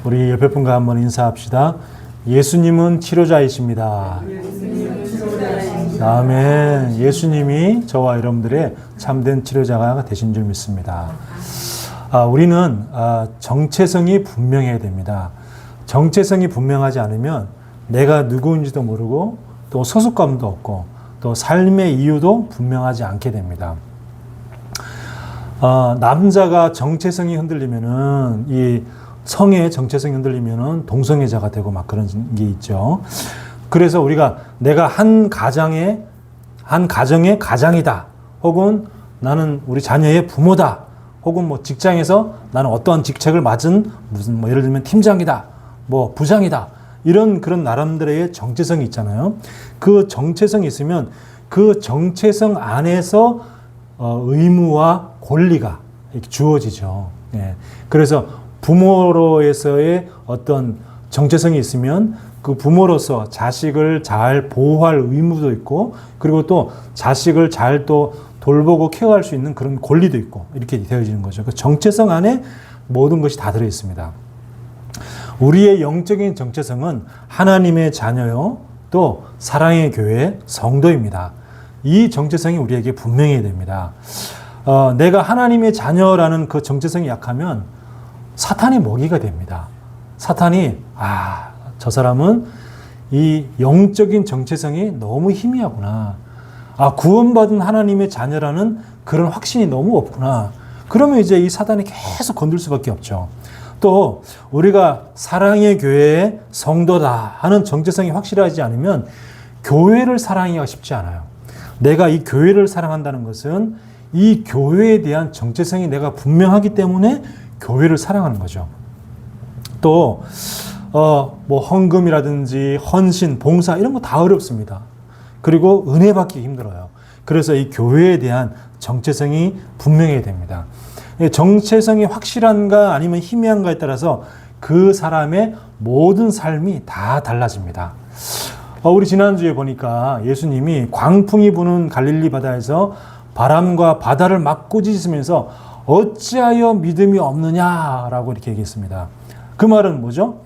우리 옆에 분과 한번 인사합시다. 예수님은 치료자이십니다. 아멘. 예수님이 저와 여러분들의 참된 치료자가 되신 줄 믿습니다. 우리는 정체성이 분명해야 됩니다. 정체성이 분명하지 않으면 내가 누구인지도 모르고 또 소속감도 없고 또 삶의 이유도 분명하지 않게 됩니다. 남자가 정체성이 흔들리면은 이 성의 정체성이 흔들리면은 동성애자가 되고 막 그런 게 있죠. 그래서 우리가 내가 한 가정의 가장이다. 혹은 나는 우리 자녀의 부모다. 혹은 뭐 직장에서 나는 어떠한 직책을 맡은 무슨 뭐 예를 들면 팀장이다. 뭐 부장이다. 이런 그런 나름대로의 정체성이 있잖아요. 그 정체성이 있으면 그 정체성 안에서 의무와 권리가 이렇게 주어지죠. 예. 그래서 부모로서의 어떤 정체성이 있으면 그 부모로서 자식을 잘 보호할 의무도 있고 그리고 또 자식을 잘 또 돌보고 케어할 수 있는 그런 권리도 있고 이렇게 되어지는 거죠. 그 정체성 안에 모든 것이 다 들어 있습니다. 우리의 영적인 정체성은 하나님의 자녀요 또 사랑의 교회 성도입니다. 이 정체성이 우리에게 분명해야 됩니다. 내가 하나님의 자녀라는 그 정체성이 약하면 사탄의 먹이가 됩니다. 사탄이 저 사람은 이 영적인 정체성이 너무 희미하구나. 구원받은 하나님의 자녀라는 그런 확신이 너무 없구나. 그러면 이제 이 사탄이 계속 건들 수밖에 없죠. 또 우리가 사랑의 교회의 성도다 하는 정체성이 확실하지 않으면 교회를 사랑하기가 쉽지 않아요. 내가 이 교회를 사랑한다는 것은 이 교회에 대한 정체성이 내가 분명하기 때문에 교회를 사랑하는 거죠. 또 뭐 헌금이라든지 헌신, 봉사 이런 거 다 어렵습니다. 그리고 은혜 받기 힘들어요. 그래서 이 교회에 대한 정체성이 분명해야 됩니다. 정체성이 확실한가 아니면 희미한가에 따라서 그 사람의 모든 삶이 다 달라집니다. 우리 지난주에 보니까 예수님이 광풍이 부는 갈릴리 바다에서 바람과 바다를 막 꾸짖으면서 어찌하여 믿음이 없느냐라고 이렇게 얘기했습니다. 그 말은 뭐죠?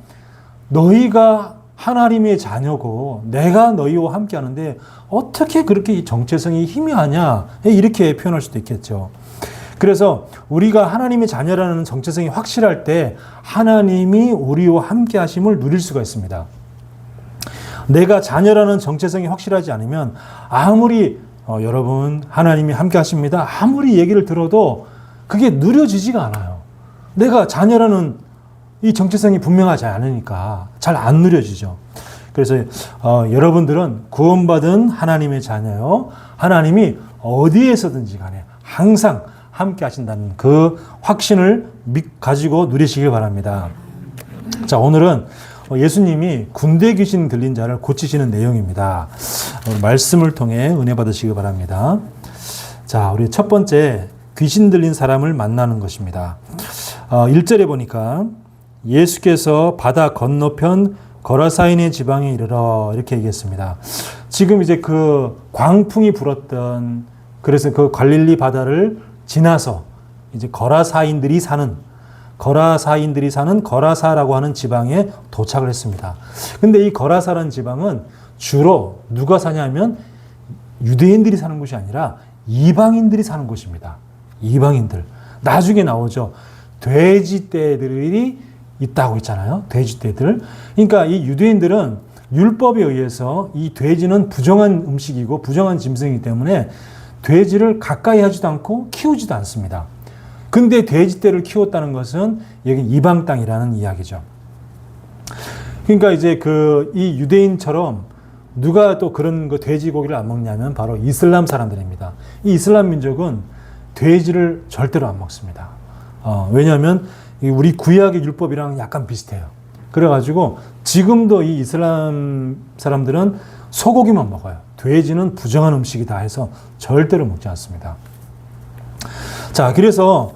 너희가 하나님의 자녀고 내가 너희와 함께 하는데 어떻게 그렇게 이 정체성이 희미하냐 이렇게 표현할 수도 있겠죠. 그래서 우리가 하나님의 자녀라는 정체성이 확실할 때 하나님이 우리와 함께 하심을 누릴 수가 있습니다. 내가 자녀라는 정체성이 확실하지 않으면 아무리 여러분 하나님이 함께 하십니다 아무리 얘기를 들어도 그게 누려지지가 않아요. 내가 자녀라는 이 정체성이 분명하지 않으니까 잘 안 누려지죠. 그래서 여러분들은 구원받은 하나님의 자녀요. 하나님이 어디에서든지 간에 항상 함께 하신다는 그 확신을 가지고 누리시길 바랍니다. 자, 오늘은 예수님이 군대 귀신 들린 자를 고치시는 내용입니다. 말씀을 통해 은혜 받으시기 바랍니다. 자, 우리 첫 번째 귀신 들린 사람을 만나는 것입니다. 1절에 보니까 예수께서 바다 건너편 거라사인의 지방에 이르러 이렇게 얘기했습니다. 지금 이제 그 광풍이 불었던 그래서 그 갈릴리 바다를 지나서 이제 거라사인들이 사는 거라사라고 하는 지방에 도착을 했습니다. 근데 이 거라사라는 지방은 주로 누가 사냐면 유대인들이 사는 곳이 아니라 이방인들이 사는 곳입니다. 이방인들. 나중에 나오죠. 돼지떼들이 있다고 했잖아요. 돼지떼들. 그러니까 이 유대인들은 율법에 의해서 이 돼지는 부정한 음식이고 부정한 짐승이기 때문에 돼지를 가까이 하지도 않고 키우지도 않습니다. 근데 돼지떼를 키웠다는 것은 여기 이방 땅이라는 이야기죠. 그러니까 이제 이 유대인처럼 누가 또 그런 돼지고기를 안 먹냐면 바로 이슬람 사람들입니다. 이 이슬람 민족은 돼지를 절대로 안 먹습니다. 왜냐하면 우리 구약의 율법이랑 약간 비슷해요. 그래가지고 지금도 이 이슬람 사람들은 소고기만 먹어요. 돼지는 부정한 음식이다 해서 절대로 먹지 않습니다. 자, 그래서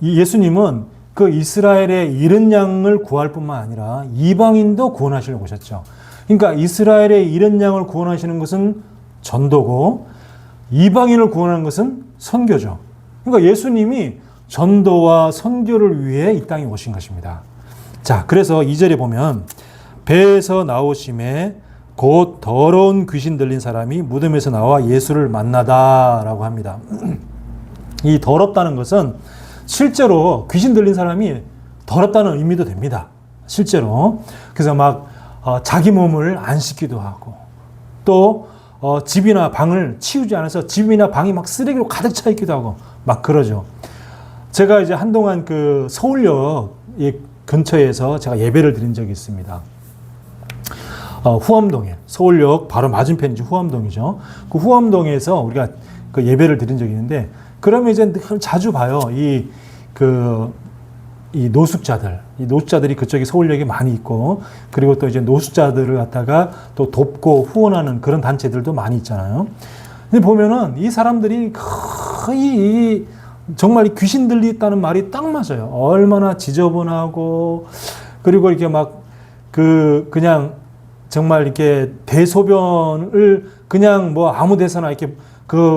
이 예수님은 그 이스라엘의 잃은 양을 구할 뿐만 아니라 이방인도 구원하시려고 오셨죠. 그러니까 이스라엘의 잃은 양을 구원하시는 것은 전도고 이방인을 구원하는 것은 선교죠. 그러니까 예수님이 전도와 선교를 위해 이 땅에 오신 것입니다. 자, 그래서 2절에 보면 배에서 나오심에 곧 더러운 귀신 들린 사람이 무덤에서 나와 예수를 만나다라고 합니다. 이 더럽다는 것은 실제로 귀신 들린 사람이 더럽다는 의미도 됩니다. 실제로. 그래서 막 자기 몸을 안 씻기도 하고 또 집이나 방을 치우지 않아서 집이나 방이 막 쓰레기로 가득 차 있기도 하고 막 그러죠. 제가 이제 한동안 그 서울역 근처에서 제가 예배를 드린 적이 있습니다. 후암동에, 서울역 바로 맞은편이죠. 후암동이죠. 그 후암동에서 우리가 그 예배를 드린 적이 있는데, 그러면 이제 자주 봐요. 이 노숙자들이 그쪽에 서울역에 많이 있고, 그리고 또 이제 노숙자들을 갖다가 또 돕고 후원하는 그런 단체들도 많이 있잖아요. 근데 보면은 이 사람들이 거의 정말 귀신 들렸다는 말이 딱 맞아요. 얼마나 지저분하고, 그리고 이렇게 막 그냥 정말 이렇게 대소변을 그냥 뭐 아무 데서나 이렇게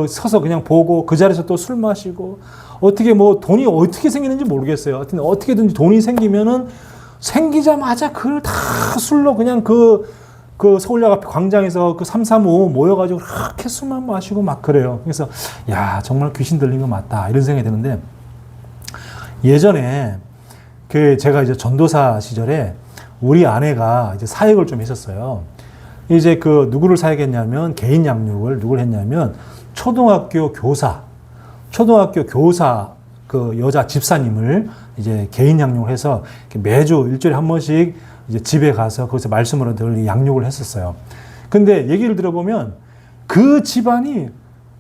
서서 그냥 보고 그 자리에서 또 술 마시고, 어떻게 뭐 돈이 어떻게 생기는지 모르겠어요. 하여튼 어떻게든지 돈이 생기면은 생기자마자 그걸 다 술로 그냥 그 서울역 앞에 광장에서 그 335 모여가지고 그렇게 술만 마시고 막 그래요. 그래서 야, 정말 귀신 들린 거 맞다 이런 생각이 드는데, 예전에 제가 이제 전도사 시절에 우리 아내가 이제 사역을 좀 했었어요. 이제 누구를 사역했냐면 개인 양육을 누굴 했냐면 초등학교 교사 그 여자 집사님을 이제 개인 양육을 해서 매주 일주일에 한 번씩 이제 집에 가서 거기서 말씀으로 늘 양육을 했었어요. 근데 얘기를 들어보면 그 집안이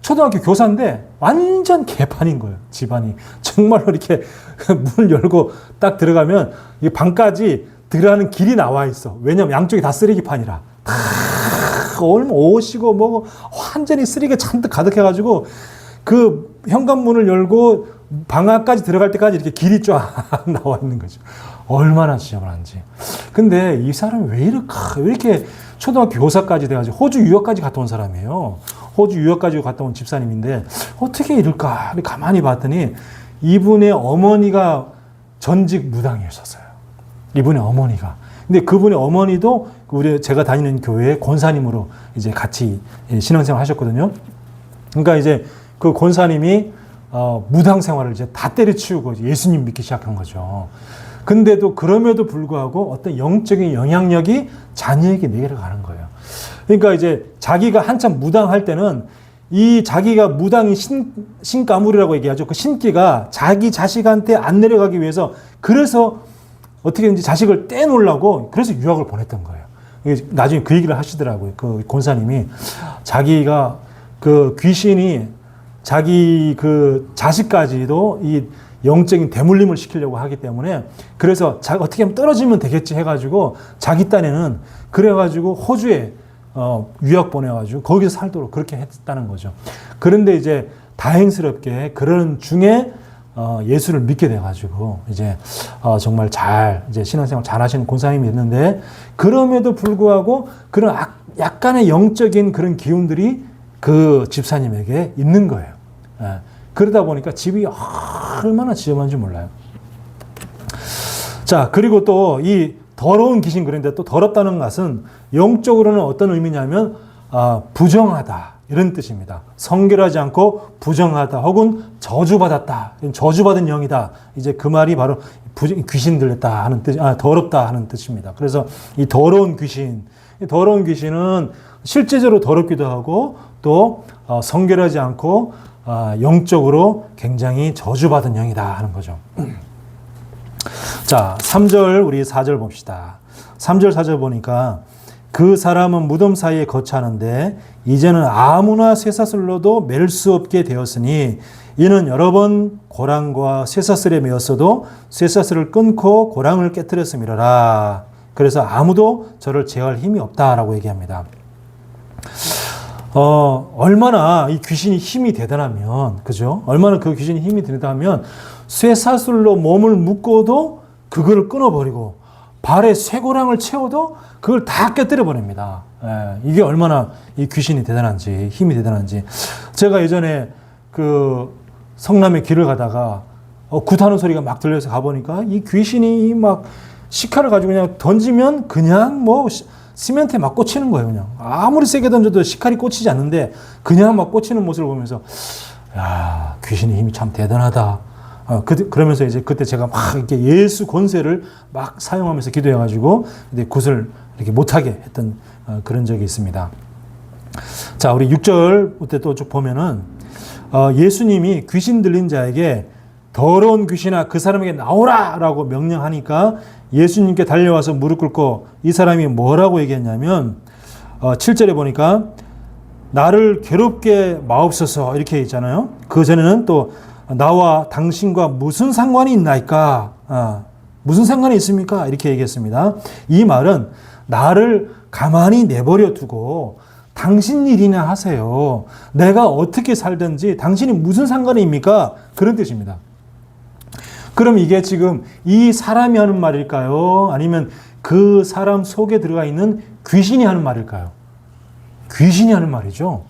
초등학교 교사인데 완전 개판인 거예요. 집안이 정말로 이렇게 문을 열고 딱 들어가면 이 방까지 들어가는 길이 나와 있어. 왜냐면 양쪽이 다 쓰레기판이라. 다 옷이고 뭐고 완전히 쓰레기가 잔뜩 가득해가지고 그 현관문을 열고 방 안까지 들어갈 때까지 이렇게 길이 쫙 나와 있는 거죠. 얼마나 지저분한지. 근데 이 사람이 왜 이렇게 초등학교 교사까지 돼가지고 호주 유학까지 갔다 온 사람이에요. 호주 유학까지 갔다 온 집사님인데 어떻게 이럴까? 가만히 봤더니 이분의 어머니가 전직 무당이었어요. 이분의 어머니가. 근데 그분의 어머니도 제가 다니는 교회의 권사님으로 이제 같이 신앙생활 하셨거든요. 그러니까 이제 그 권사님이 무당 생활을 이제 다 때려치우고 예수님 믿기 시작한 거죠. 근데도 그럼에도 불구하고 어떤 영적인 영향력이 자녀에게 내려가는 거예요. 그러니까 이제 자기가 한참 무당할 때는 이 자기가 무당인 신가물이라고 얘기하죠. 그 신기가 자기 자식한테 안 내려가기 위해서, 그래서 어떻게든지 자식을 떼놓으려고 그래서 유학을 보냈던 거예요. 나중에 그 얘기를 하시더라고요. 그 권사님이 자기가 그 귀신이 자기 그 자식까지도 이 영적인 대물림을 시키려고 하기 때문에, 그래서 어떻게 하면 떨어지면 되겠지 해가지고 자기 딴에는 그래가지고 호주에 유학 보내가지고 거기서 살도록 그렇게 했다는 거죠. 그런데 이제 다행스럽게 그런 중에 예수를 믿게 돼가지고 이제 정말 이제 신앙생활 잘 하시는 권사님이 있는데, 그럼에도 불구하고 그런 약간의 영적인 그런 기운들이 그 집사님에게 있는 거예요. 예. 그러다 보니까 집이 얼마나 지저분한지 몰라요. 자, 그리고 또 이 더러운 귀신, 그런데 또 더럽다는 것은 영적으로는 어떤 의미냐면 부정하다 이런 뜻입니다. 성결하지 않고 부정하다 혹은 저주받았다, 저주받은 영이다. 이제 그 말이 바로 귀신 들렸다 하는 뜻, 더럽다 하는 뜻입니다. 그래서 이 더러운 귀신은 실제적으로 더럽기도 하고 또 성결하지 않고 영적으로 굉장히 저주받은 영이다 하는 거죠. 자, 3절 우리 4절 봅시다. 3절 4절 보니까 그 사람은 무덤 사이에 거처하는데 이제는 아무나 쇠사슬로도 맬 수 없게 되었으니 이는 여러 번 고랑과 쇠사슬에 매었어도 쇠사슬을 끊고 고랑을 깨뜨렸음이라. 그래서 아무도 저를 제어할 힘이 없다라고 얘기합니다. 얼마나 이 귀신이 힘이 대단하면, 그죠? 얼마나 그 귀신이 힘이 대단하면 쇠사슬로 몸을 묶어도 그거를 끊어버리고 발에 쇠고랑을 채워도 그걸 다 깨뜨려 버립니다. 이게 얼마나 이 귀신이 대단한지, 힘이 대단한지. 제가 예전에 그 성남의 길을 가다가 굿하는 소리가 막 들려서 가보니까 이 귀신이 막 시카를 가지고 그냥 던지면 그냥 뭐 시멘트에 막 꽂히는 거예요. 그냥 아무리 세게 던져도 시칼이 꽂히지 않는데 그냥 막 꽂히는 모습을 보면서 야, 귀신의 힘이 참 대단하다. 그러면서 이제 그때 제가 막 이렇게 예수 권세를 막 사용하면서 기도해가지고 굿을 이렇게 못하게 했던 그런 적이 있습니다. 자, 우리 6절 또 쭉 보면은 예수님이 귀신 들린 자에게 더러운 귀신아 그 사람에게 나오라! 라고 명령하니까 예수님께 달려와서 무릎 꿇고 이 사람이 뭐라고 얘기했냐면 7절에 보니까 나를 괴롭게 마옵소서 이렇게 있잖아요. 그 전에는 또 나와 당신과 무슨 상관이 있나이까? 무슨 상관이 있습니까? 이렇게 얘기했습니다. 이 말은 나를 가만히 내버려 두고 당신 일이나 하세요. 내가 어떻게 살든지 당신이 무슨 상관입니까? 그런 뜻입니다. 그럼 이게 지금 이 사람이 하는 말일까요? 아니면 그 사람 속에 들어가 있는 귀신이 하는 말일까요? 귀신이 하는 말이죠.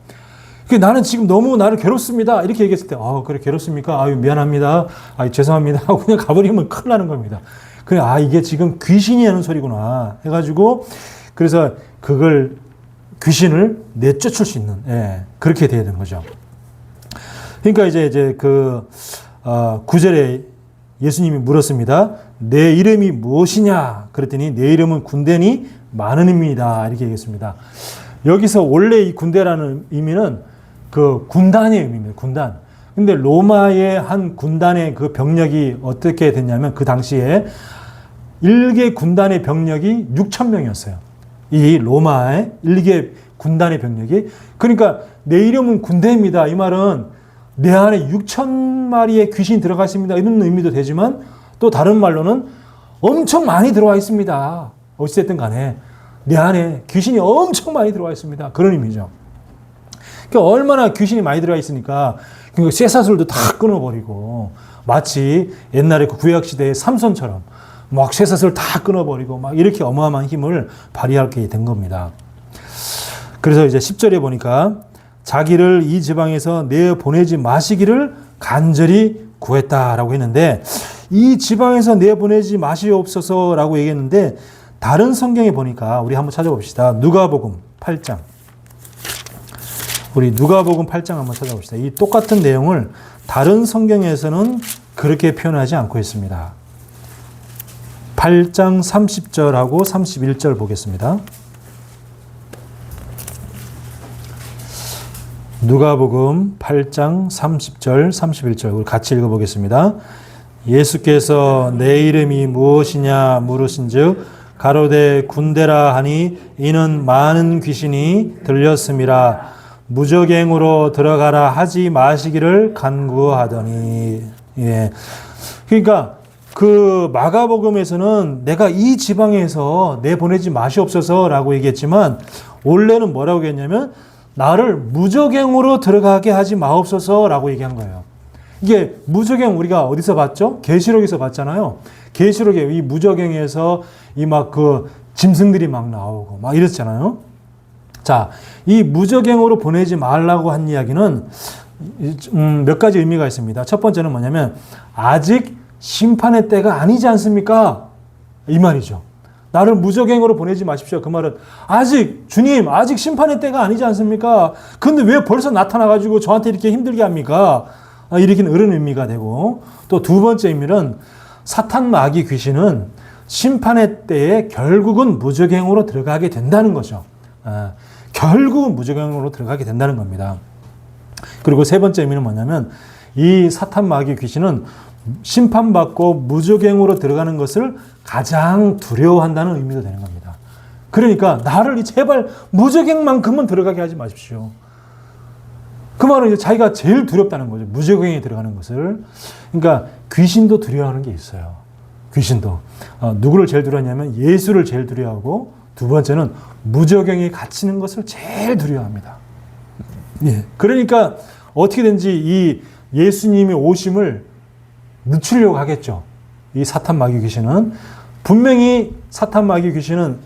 나는 지금 너무 나를 괴롭습니다. 이렇게 얘기했을 때, 그래, 괴롭습니까? 아유, 미안합니다. 아유, 죄송합니다. 하고 그냥 가버리면 큰일 나는 겁니다. 그래, 이게 지금 귀신이 하는 소리구나. 해가지고, 그래서 그걸, 귀신을 내쫓을 수 있는, 그렇게 돼야 되는 거죠. 그러니까 이제 9절에 예수님이 물었습니다. 내 이름이 무엇이냐? 그랬더니 내 이름은 군대니 많은 의미이다. 이렇게 얘기했습니다. 여기서 원래 이 군대라는 의미는 그 군단의 의미입니다. 군단. 근데 로마의 한 군단의 그 병력이 어떻게 됐냐면 그 당시에 일개 군단의 병력이 6,000명이었어요. 이 로마의 일개 군단의 병력이. 그러니까 내 이름은 군대입니다. 이 말은 내 안에 6,000마리의 귀신이 들어가 있습니다. 이런 의미도 되지만 또 다른 말로는 엄청 많이 들어와 있습니다. 어찌됐든 간에 내 안에 귀신이 엄청 많이 들어와 있습니다. 그런 의미죠. 그러니까 얼마나 귀신이 많이 들어가 있으니까 그러니까 쇠사슬도 다 끊어버리고 마치 옛날에 그 구약시대의 삼손처럼 막 쇠사슬 다 끊어버리고 막 이렇게 어마어마한 힘을 발휘하게 된 겁니다. 그래서 이제 10절에 보니까 자기를 이 지방에서 내보내지 마시기를 간절히 구했다라고 했는데 이 지방에서 내보내지 마시옵소서라고 얘기했는데 다른 성경에 보니까 우리 한번 찾아봅시다. 누가복음 8장. 우리 누가복음 8장 한번 찾아봅시다. 이 똑같은 내용을 다른 성경에서는 그렇게 표현하지 않고 있습니다. 8장 30절하고 31절 보겠습니다. 누가복음 8장 30절, 31절 우리 같이 읽어보겠습니다. 예수께서 내 이름이 무엇이냐 물으신즉 가로되 군대라 하니 이는 많은 귀신이 들렸음이라 무적행으로 들어가라 하지 마시기를 간구하더니. 예. 그러니까 그 마가복음에서는 내가 이 지방에서 내보내지 마시옵소서라고 얘기했지만 원래는 뭐라고 했냐면 나를 무적행으로 들어가게 하지 마옵소서라고 얘기한 거예요. 이게 무적행 우리가 어디서 봤죠? 계시록에서 봤잖아요. 계시록에 이 무적행에서 이 막 그 짐승들이 막 나오고 막 이랬잖아요. 자, 이 무적행으로 보내지 말라고 한 이야기는 몇 가지 의미가 있습니다. 첫 번째는 뭐냐면 아직 심판의 때가 아니지 않습니까? 이 말이죠. 나를 무적행으로 보내지 마십시오. 그 말은 아직 주님 아직 심판의 때가 아니지 않습니까? 근데 왜 벌써 나타나가지고 저한테 이렇게 힘들게 합니까? 이렇게는 그런 의미가 되고 또 두 번째 의미는 사탄 마귀 귀신은 심판의 때에 결국은 무적행으로 들어가게 된다는 거죠. 결국은 무적행으로 들어가게 된다는 겁니다. 그리고 세 번째 의미는 뭐냐면 이 사탄 마귀 귀신은 심판받고 무적행으로 들어가는 것을 가장 두려워한다는 의미도 되는 겁니다. 그러니까 나를 제발 무적행만큼은 들어가게 하지 마십시오. 그 말은 이제 자기가 제일 두렵다는 거죠. 무적행에 들어가는 것을. 그러니까 귀신도 두려워하는 게 있어요. 귀신도. 누구를 제일 두려워하냐면 예수를 제일 두려워하고 두 번째는 무적행에 갇히는 것을 제일 두려워합니다. 예. 그러니까 어떻게든지 이 예수님의 오심을 늦추려고 하겠죠. 이 사탄 마귀 귀신은. 분명히 사탄 마귀 귀신은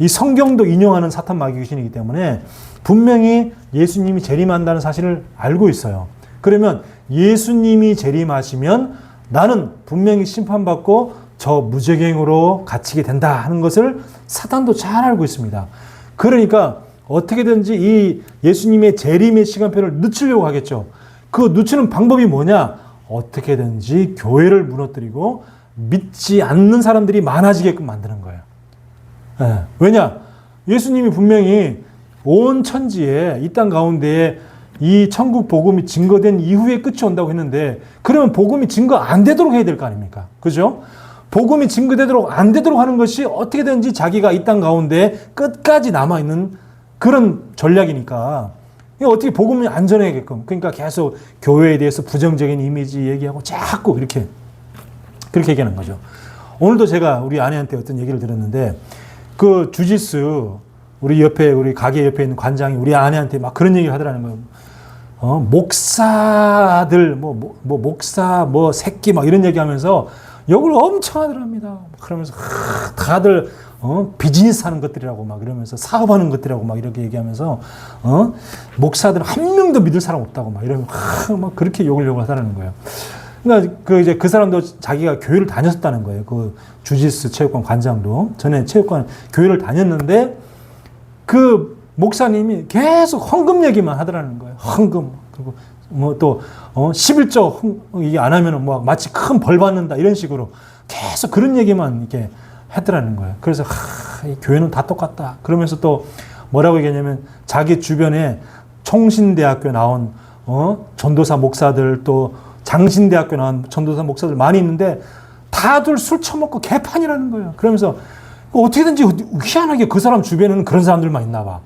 이 성경도 인용하는 사탄 마귀 귀신이기 때문에 분명히 예수님이 재림한다는 사실을 알고 있어요. 그러면 예수님이 재림하시면 나는 분명히 심판받고 저 무적행으로 갇히게 된다 하는 것을 사단도 잘 알고 있습니다. 그러니까 어떻게든지 이 예수님의 재림의 시간표를 늦추려고 하겠죠. 그 늦추는 방법이 뭐냐? 어떻게든지 교회를 무너뜨리고 믿지 않는 사람들이 많아지게끔 만드는 거예요. 예. 왜냐? 예수님이 분명히 온 천지에 이 땅 가운데에 이 천국 복음이 증거된 이후에 끝이 온다고 했는데, 그러면 복음이 증거 안 되도록 해야 될 거 아닙니까? 그죠? 복음이 증거되도록 안 되도록 하는 것이 어떻게든지 자기가 이 땅 가운데 끝까지 남아있는 그런 전략이니까, 어떻게 복음이 안전하게끔, 그러니까 계속 교회에 대해서 부정적인 이미지 얘기하고 자꾸 그렇게 얘기하는 거죠. 오늘도 제가 우리 아내한테 어떤 얘기를 들었는데, 그 주짓수 우리 옆에, 우리 가게 옆에 있는 관장이 우리 아내한테 막 그런 얘기를 하더라는 거예요. 목사들, 목사, 새끼, 막 이런 얘기 하면서 욕을 엄청 하더랍니다. 그러면서, 다들, 비즈니스 하는 것들이라고 막 이러면서, 사업하는 것들이라고 막 이렇게 얘기하면서, 목사들은 한 명도 믿을 사람 없다고 막 이러면, 막 그렇게 욕을 하더라는 거예요. 그러니까 그 사람도 자기가 교회를 다녔었다는 거예요. 그 주짓수 체육관 관장도. 전에 체육관 교회를 다녔는데, 그 목사님이 계속 헌금 얘기만 하더라는 거예요. 헌금. 그리고 또 11조 이게 안 하면은 마치 큰 벌 받는다 이런 식으로 계속 그런 얘기만 이렇게 했더라는 거예요. 그래서 이 교회는 다 똑같다. 그러면서 또 뭐라고 얘기하냐면, 자기 주변에 총신대학교 나온 전도사 목사들, 또 장신대학교 나온 전도사 목사들 많이 있는데 다들 술 처먹고 개판이라는 거예요. 그러면서 어떻게든지 희한하게 그 사람 주변에는 그런 사람들만 있나 봐.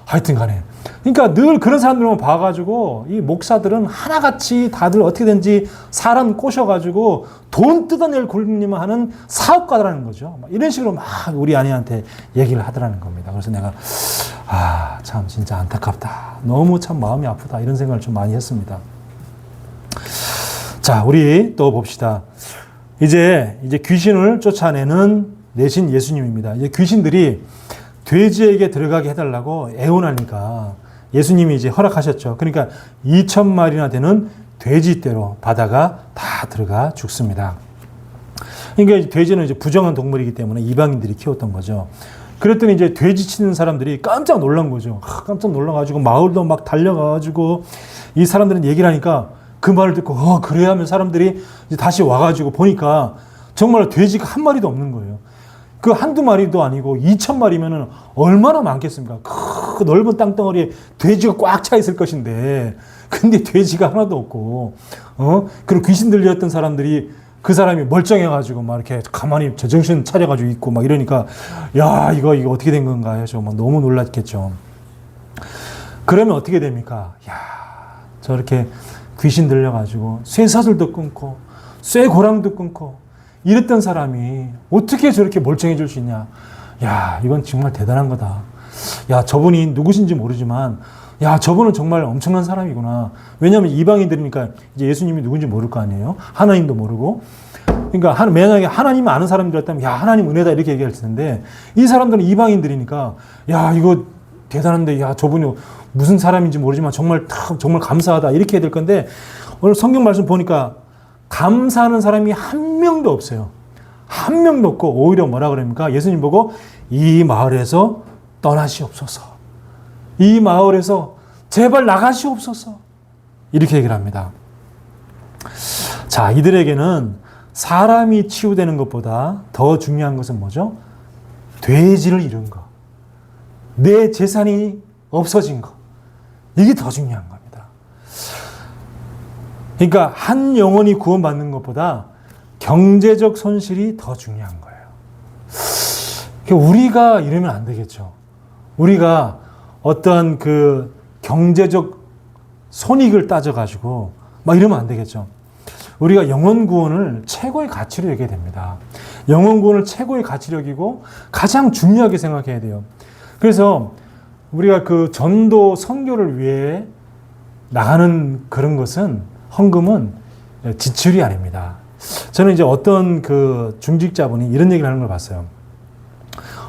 하여튼 간에. 그러니까 늘 그런 사람들만 봐가지고 이 목사들은 하나같이 다들 어떻게든지 사람 꼬셔가지고 돈 뜯어낼 굴림만 하는 사업가라는 거죠. 이런 식으로 막 우리 아내한테 얘기를 하더라는 겁니다. 그래서 내가 참 진짜 안타깝다. 너무 참 마음이 아프다. 이런 생각을 좀 많이 했습니다. 자, 우리 또 봅시다. 이제 귀신을 쫓아내는 내신 예수님입니다. 이제 귀신들이 돼지에게 들어가게 해달라고 애원하니까 예수님이 이제 허락하셨죠. 그러니까 2,000마리나 되는 돼지떼로 바다가 다 들어가 죽습니다. 그러니까 돼지는 이제 부정한 동물이기 때문에 이방인들이 키웠던 거죠. 그랬더니 이제 돼지 치는 사람들이 깜짝 놀란 거죠. 깜짝 놀라가지고 마을도 막 달려가가지고 이 사람들은 얘기를 하니까 그 말을 듣고 그래 하면 사람들이 이제 다시 와가지고 보니까 정말 돼지가 한 마리도 없는 거예요. 그 한두 마리도 아니고 2,000마리면은 얼마나 많겠습니까? 그 넓은 땅덩어리에 돼지가 꽉 차 있을 것인데, 근데 돼지가 하나도 없고, 그리고 귀신 들렸던 사람들이 그 사람이 멀쩡해가지고 막 이렇게 가만히 제정신 차려가지고 있고 막 이러니까, 야, 이거 어떻게 된 건가 해서 막 너무 놀랐겠죠. 그러면 어떻게 됩니까? 야, 저렇게 귀신 들려가지고 쇠사슬도 끊고, 쇠고랑도 끊고, 이랬던 사람이 어떻게 저렇게 멀쩡해질 수 있냐. 야, 이건 정말 대단한 거다. 야, 저분이 누구신지 모르지만, 야, 저분은 정말 엄청난 사람이구나. 왜냐하면 이방인들이니까 이제 예수님이 누군지 모를 거 아니에요. 하나님도 모르고. 그러니까 만약에 하나님 아는 사람들이었다면, 야, 하나님 은혜다 이렇게 얘기할 텐데, 이 사람들은 이방인들이니까, 야, 이거 대단한데, 야, 저분이 무슨 사람인지 모르지만 정말 감사하다 이렇게 해야 될 건데, 오늘 성경 말씀 보니까 감사하는 사람이 한 명도 없어요. 한 명도 없고 오히려 뭐라 그럽니까? 예수님 보고 이 마을에서 떠나시옵소서. 이 마을에서 제발 나가시옵소서. 이렇게 얘기를 합니다. 자, 이들에게는 사람이 치유되는 것보다 더 중요한 것은 뭐죠? 돼지를 잃은 것. 내 재산이 없어진 것. 이게 더 중요한 겁니다. 그러니까 한 영혼이 구원받는 것보다 경제적 손실이 더 중요한 거예요. 그러니까 우리가 이러면 안 되겠죠. 우리가 어떤 그 경제적 손익을 따져가지고 막 이러면 안 되겠죠. 우리가 영혼 구원을 최고의 가치로 여겨야 됩니다. 영혼 구원을 최고의 가치로 여기고 가장 중요하게 생각해야 돼요. 그래서 우리가 그 전도 선교를 위해 나가는 그런 것은 헌금은 지출이 아닙니다. 저는 이제 어떤 그 중직자분이 이런 얘기를 하는 걸 봤어요.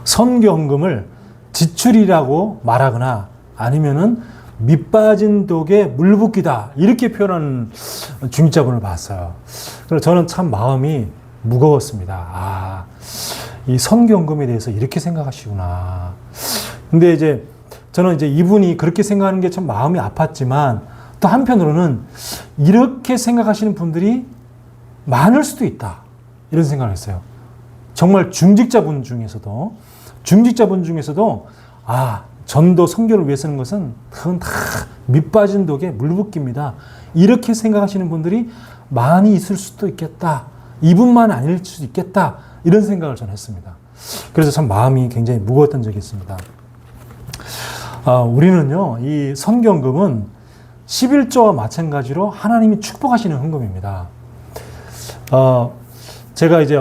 선교 헌금을 지출이라고 말하거나 아니면은 밑빠진 독에 물 붓기다 이렇게 표현하는 중직자분을 봤어요. 그래서 저는 참 마음이 무거웠습니다. 아, 이 선교헌금에 대해서 이렇게 생각하시구나. 근데 이제 저는 이제 이분이 그렇게 생각하는 게 참 마음이 아팠지만 또 한편으로는 이렇게 생각하시는 분들이 많을 수도 있다. 이런 생각을 했어요. 정말 중직자분 중에서도 아, 전도 선교를 위해 쓰는 것은 그건 다 밑빠진 독에 물붓기입니다. 이렇게 생각하시는 분들이 많이 있을 수도 있겠다. 이분만 아닐 수도 있겠다. 이런 생각을 저는 했습니다. 그래서 참 마음이 굉장히 무거웠던 적이 있습니다. 우리는요, 이 선교헌금은 11조와 마찬가지로 하나님이 축복하시는 헌금입니다. 제가 이제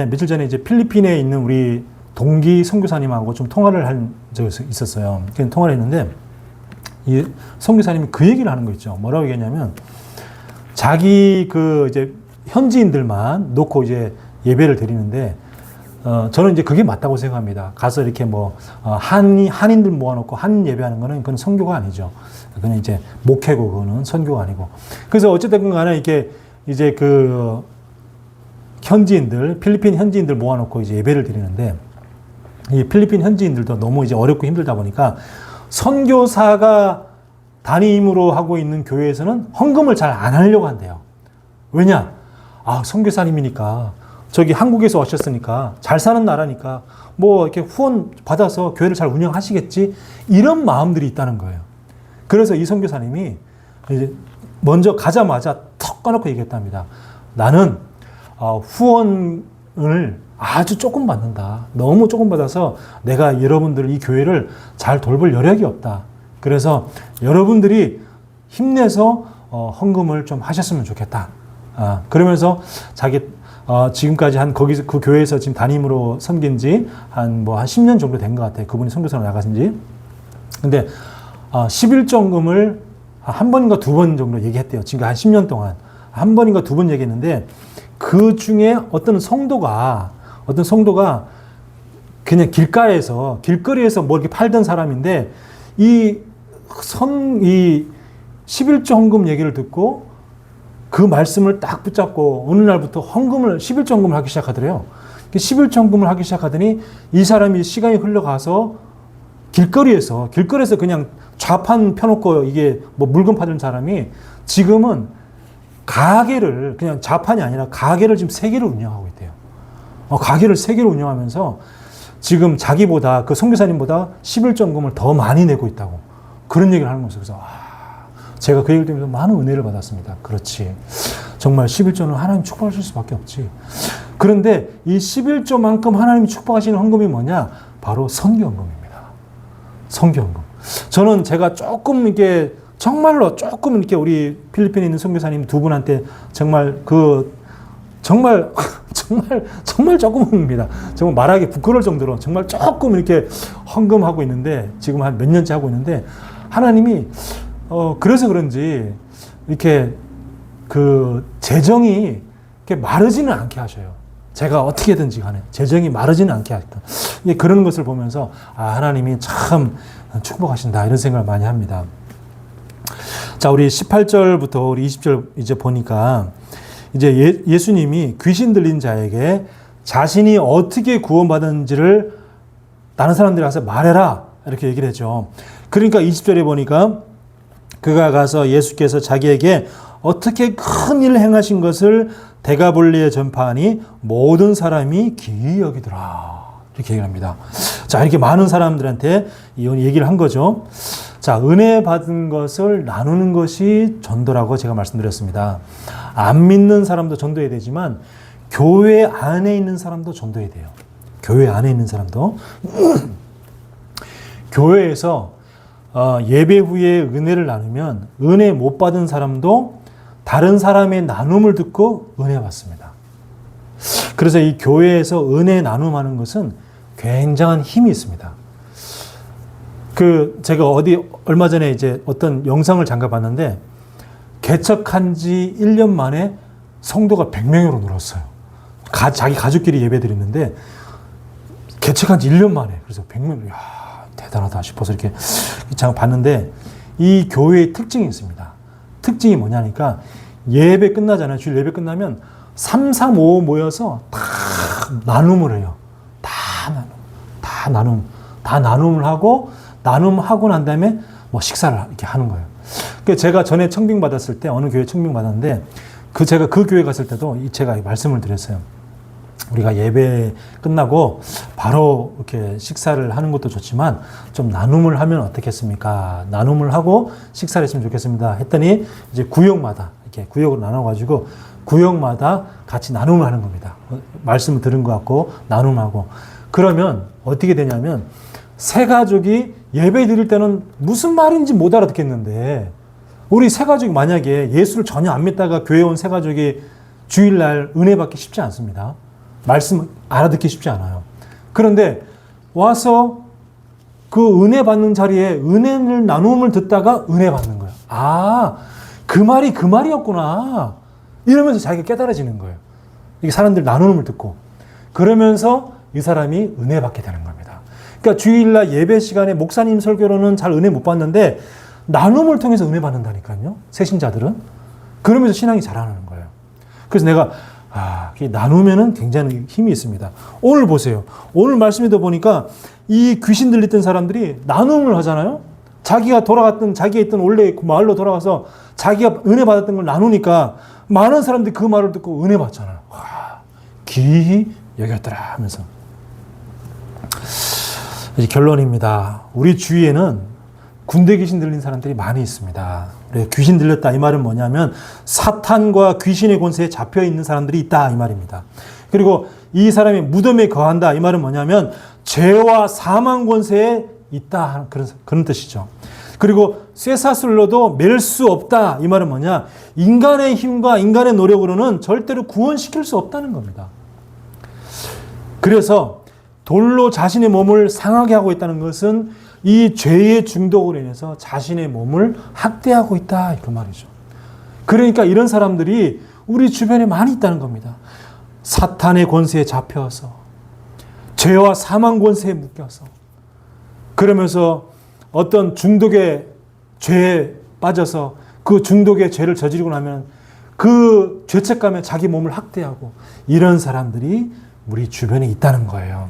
며칠 전에 이제 필리핀에 있는 우리 동기 선교사님하고 좀 통화를 한 적이 있었어요. 통화를 했는데, 이 선교사님이 그 얘기를 하는 거 있죠. 뭐라고 얘기했냐면, 자기 이제 현지인들만 놓고 이제 예배를 드리는데, 저는 이제 그게 맞다고 생각합니다. 가서 이렇게 한인들 모아놓고 한 예배하는 거는 그건 선교가 아니죠. 그냥 이제 목회고 그거는 선교가 아니고. 그래서 어쨌든 간에 이제 필리핀 현지인들 모아놓고 이제 예배를 드리는데, 이 필리핀 현지인들도 너무 이제 어렵고 힘들다 보니까 선교사가 담임으로 하고 있는 교회에서는 헌금을 잘 안 하려고 한대요. 왜냐? 선교사님이니까 저기 한국에서 오셨으니까 잘 사는 나라니까 이렇게 후원 받아서 교회를 잘 운영하시겠지, 이런 마음들이 있다는 거예요. 그래서 이 선교사님이 이제 먼저 가자마자 턱 까놓고 얘기했답니다. 나는 후원을 아주 조금 받는다. 너무 조금 받아서 내가 여러분들 이 교회를 잘 돌볼 여력이 없다. 그래서 여러분들이 힘내서 헌금을 좀 하셨으면 좋겠다. 그러면서 자기 지금까지 거기서 그 교회에서 지금 담임으로 섬긴 지 한 10년 정도 된 것 같아요. 그분이 선교사로 나가신 지. 근데 11조헌금을 한 번인가 두 번 정도 얘기했대요. 지금 한 10년 동안 한 번인가 두 번 얘기했는데, 그 중에 어떤 성도가 그냥 길거리에서 뭐 이렇게 팔던 사람인데, 이 11조 헌금 얘기를 듣고 그 말씀을 딱 붙잡고 어느 날부터 11조 헌금을 하기 시작하더래요. 11조 헌금을 하기 시작하더니 이 사람이 시간이 흘러가서 길거리에서 그냥 좌판 펴놓고 이게 물건 파는 사람이 지금은 가게를, 그냥 좌판이 아니라 가게를 지금 3개를 운영하고 있대요. 가게를 3개를 운영하면서 지금 자기보다, 그 선교사님보다 11조 헌금을 더 많이 내고 있다고, 그런 얘기를 하는 거죠. 그래서 제가 그 얘기를 들으면서 많은 은혜를 받았습니다. 그렇지. 정말 11조는 하나님 축복하실 수밖에 없지. 그런데 이 11조만큼 하나님이 축복하시는 헌금이 뭐냐? 바로 선교헌금입니다. 선교헌금. 저는 제가 정말로 조금 이렇게 우리 필리핀에 있는 선교사님 두 분한테 정말 조금입니다. 정말 말하기 부끄러울 정도로 정말 조금 이렇게 헌금하고 있는데, 지금 한 몇 년째 하고 있는데, 하나님이 그래서 그런지 이렇게 재정이 이렇게 마르지는 않게 하셔요. 제가 어떻게든지 간에 재정이 마르지는 않게 하셨다. 그런 것을 보면서 하나님이 참 축복하신다, 이런 생각을 많이 합니다. 자, 우리 18절부터 우리 20절 이제 보니까, 이제 예수님이 귀신 들린 자에게 자신이 어떻게 구원받은지를 다른 사람들이 가서 말해라, 이렇게 얘기를 했죠. 그러니까 20절에 보니까 그가 가서 예수께서 자기에게 어떻게 큰 일을 행하신 것을 데가볼리에 전파하니 모든 사람이 기이 여기더라, 이렇게 얘기를 합니다. 자, 이렇게 많은 사람들한테 이 얘기를 한 거죠. 자, 은혜 받은 것을 나누는 것이 전도라고 제가 말씀드렸습니다. 안 믿는 사람도 전도해야 되지만 교회 안에 있는 사람도 전도해야 돼요. 교회 안에 있는 사람도. 교회에서 예배 후에 은혜를 나누면 은혜 못 받은 사람도 다른 사람의 나눔을 듣고 은혜 받습니다. 그래서 이 교회에서 은혜 나눔하는 것은 굉장한 힘이 있습니다. 제가 얼마 전에 이제 어떤 영상을 잠깐 봤는데, 개척한 지 1년 만에 성도가 100명으로 늘었어요. 자기 가족끼리 예배 드렸는데, 개척한 지 1년 만에. 그래서 100명, 대단하다 싶어서 이렇게 잠깐 봤는데, 이 교회의 특징이 있습니다. 특징이 뭐냐니까, 예배 끝나잖아요. 주일 예배 끝나면 3, 3, 5 모여서 다 나눔을 해요. 다 나눔을 하고, 나눔하고 난 다음에 뭐 식사를 이렇게 하는 거예요. 그 제가 전에 청빙 받았을 때, 어느 교회 청빙 받았는데, 제가 그 교회 갔을 때도 제가 말씀을 드렸어요. 우리가 예배 끝나고 바로 이렇게 식사를 하는 것도 좋지만 좀 나눔을 하면 어떻겠습니까? 나눔을 하고 식사를 했으면 좋겠습니다. 했더니 이제 구역마다 이렇게 구역으로 나눠가지고 구역마다 같이 나눔을 하는 겁니다. 말씀을 들은 것 같고 나눔하고. 그러면 어떻게 되냐면 세 가족이 예배 드릴 때는 무슨 말인지 못 알아듣겠는데 우리 세 가족이 만약에 예수를 전혀 안 믿다가 교회 온 세 가족이 주일날 은혜 받기 쉽지 않습니다. 말씀 알아듣기 쉽지 않아요. 그런데 와서 그 은혜 받는 자리에 은혜를 나눔을 듣다가 은혜 받는 거예요. 아, 그 말이 그 말이었구나. 이러면서 자기가 깨달아지는 거예요. 이게 사람들 나눔을 듣고. 그러면서 이 사람이 은혜 받게 되는 겁니다. 그러니까 주일날 예배 시간에 목사님 설교로는 잘 은혜 못 받는데 나눔을 통해서 은혜 받는다니까요. 새신자들은. 그러면서 신앙이 자라나는 거예요. 그래서 내가 나누면은 굉장히 힘이 있습니다. 오늘 보세요. 오늘 말씀에도 보니까 이 귀신 들렸던 사람들이 나눔을 하잖아요. 자기가 있던 원래 그 마을로 돌아가서 자기가 은혜 받았던 걸 나누니까 많은 사람들이 그 말을 듣고 은혜 받잖아요. 귀히 여겼더라 하면서. 이제 결론입니다. 우리 주위에는 군대 귀신 들린 사람들이 많이 있습니다. 귀신 들렸다 이 말은 뭐냐면 사탄과 귀신의 권세에 잡혀 있는 사람들이 있다 이 말입니다. 그리고 이 사람이 무덤에 거한다 이 말은 뭐냐면 죄와 사망 권세에 있다 그런 뜻이죠. 그리고 쇠사슬로도 맬 수 없다 이 말은 뭐냐, 인간의 힘과 인간의 노력으로는 절대로 구원시킬 수 없다는 겁니다. 그래서 돌로 자신의 몸을 상하게 하고 있다는 것은 이 죄의 중독으로 인해서 자신의 몸을 학대하고 있다 그 말이죠. 그러니까 이런 사람들이 우리 주변에 많이 있다는 겁니다. 사탄의 권세에 잡혀서 죄와 사망 권세에 묶여서 그러면서 어떤 중독의 죄에 빠져서 그 중독의 죄를 저지르고 나면 그 죄책감에 자기 몸을 학대하고 이런 사람들이 우리 주변에 있다는 거예요.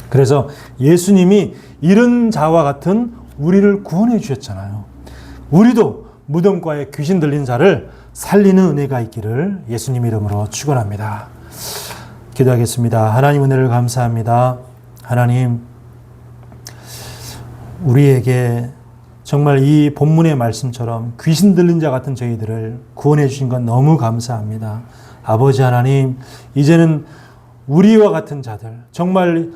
그래서 예수님이 이런 자와 같은 우리를 구원해 주셨잖아요. 우리도 무덤가에 귀신 들린 자를 살리는 은혜가 있기를 예수님 이름으로 축원합니다. 기도하겠습니다. 하나님 은혜를 감사합니다. 하나님, 우리에게 정말 이 본문의 말씀처럼 귀신 들린 자 같은 저희들을 구원해 주신 건 너무 감사합니다. 아버지 하나님, 이제는 우리와 같은 자들, 정말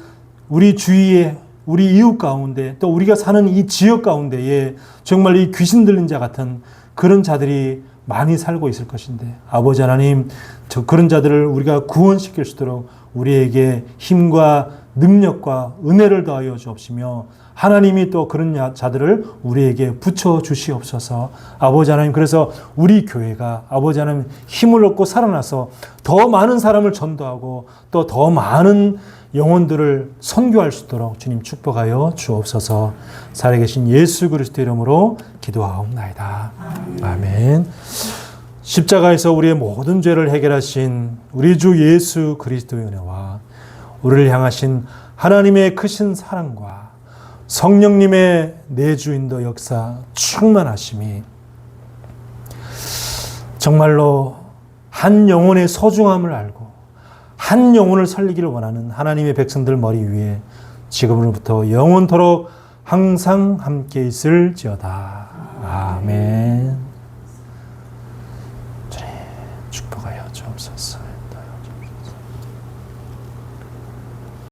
우리 주위에 우리 이웃 가운데 또 우리가 사는 이 지역 가운데에 정말 이 귀신 들린 자 같은 그런 자들이 많이 살고 있을 것인데 아버지 하나님, 그런 자들을 우리가 구원시킬 수 있도록 우리에게 힘과 능력과 은혜를 더하여 주옵시며 하나님이 또 그런 자들을 우리에게 붙여 주시옵소서. 아버지 하나님, 그래서 우리 교회가 아버지 하나님 힘을 얻고 살아나서 더 많은 사람을 전도하고 또 더 많은 영혼들을 선교할 수 있도록 주님 축복하여 주옵소서. 살아계신 예수 그리스도 이름으로 기도하옵나이다. 아멘. 십자가에서 우리의 모든 죄를 해결하신 우리 주 예수 그리스도의 은혜와 우리를 향하신 하나님의 크신 사랑과 성령님의 내주인도 역사 충만하심이 정말로 한 영혼의 소중함을 알고 한 영혼을 살리기를 원하는 하나님의 백성들 머리 위에 지금으로부터 영원토록 항상 함께 있을지어다. 아멘. 주님 축복하여 주옵소서.